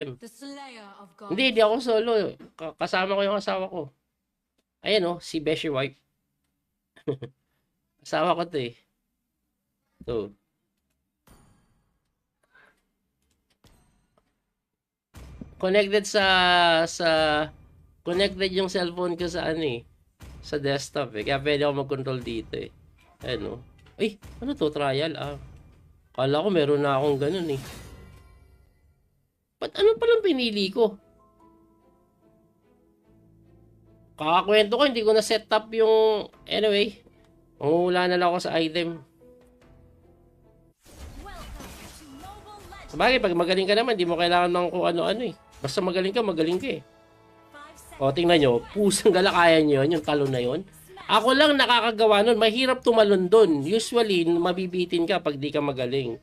The Slayer of God. Hindi ako solo. Kasama ko yung asawa ko. Ayan oh, si Beshi Wife. Asawa ko to eh. To. Connected sa connected yung cellphone ko sa ano eh. Sa desktop eh. Kaya pwede ako mag-control dito eh. Ayan oh. Ay, ano to? Trial ah. Kala ko meron na akong ganun eh. Ba't ano palang pinili ko? Kakakwento ko, hindi ko na set up yung... Anyway, mangungula na lang ako sa item. Sabagay, pag magaling ka naman, di mo kailangan ng kung ano-ano eh. Basta magaling ka eh. O, tingnan nyo, pusang gala kaya nyo yun, yung talon na yun. Ako lang nakakagawa nun, mahirap tumalon dun. Usually, mabibitin ka pag di ka magaling.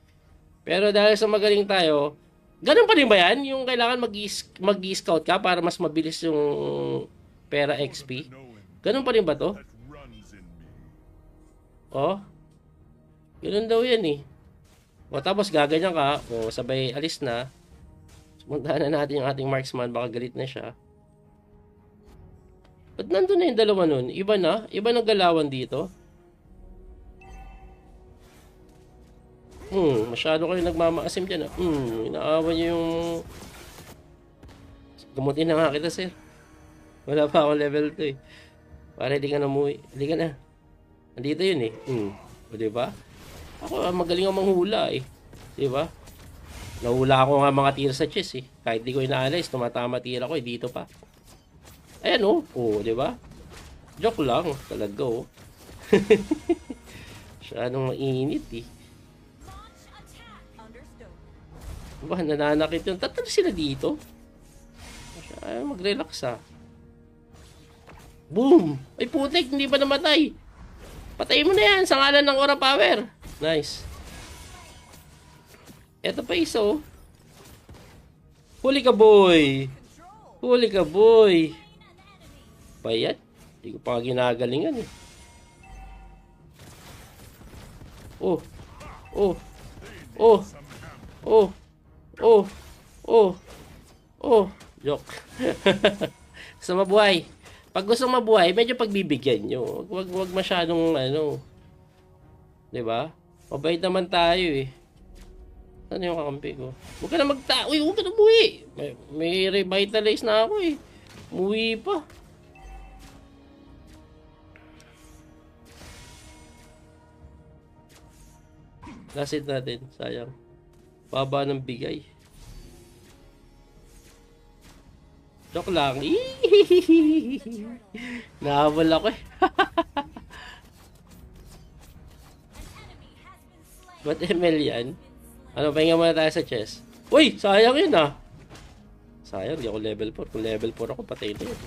Pero dahil sa magaling tayo, ganun pa rin ba yan? Yung kailangan mag-scout ka para mas mabilis yung pera XP? Ganun pa rin ba to? Oh, ganun daw yan eh. O tapos gaganyan ka, o sabay alis na. Sumuntahan na natin yung ating marksman, baka galit na siya. Ba't nandun na yung dalawa nun? Iba na? Iba na galawan dito? Masyado kayo nagmamaasim dyan. Inaawa nyo yung... Gamutin na nga kita, sir. Wala pa akong level 2 eh. Para hindi ka na umuwi. Hindi ka na. Nandito yun eh. O diba? Ako magaling ako manghula eh. Diba? Nahula ako nga mga tira sa chest eh. Kahit di ko inaalis, tumatama tira ko eh. Dito pa. Ayan oh. O diba? Joke lang. Talaga oh. Masyadong mainit eh. Ba, nananakit yun. Tatalo sila dito. Ay, mag-relax ah. Boom! Ay putik, hindi pa namatay. Patayin mo na yan sa ngalan ng Aura Power. Nice. Eto pa isa oh. Huli ka boy. Huli ka boy. Bayat. Hindi ko pa ginagalingan eh. Oh. Oh. Oh. Oh. Oh. Oh. Oh. Joke. Gusto mabuhay. Pag gusto mabuhay, medyo pagbibigyan nyo. Wag masyadong ano. 'Di ba? Mabait naman tayo eh. Ano yung kakampi ko? Huwag ka na Uy, huwag ka na umuwi. May revitalize na ako eh. Umuwi pa. Last hit natin. Sayang. Baba ng bigay. Joke lang. Nahabol ako eh. Ba't ML yan? Ano, pahinga muna tayo sa chest. Uy! Sayang yun ah. Sayang, di ako level 4. Kung level 4 ako, patay na yun.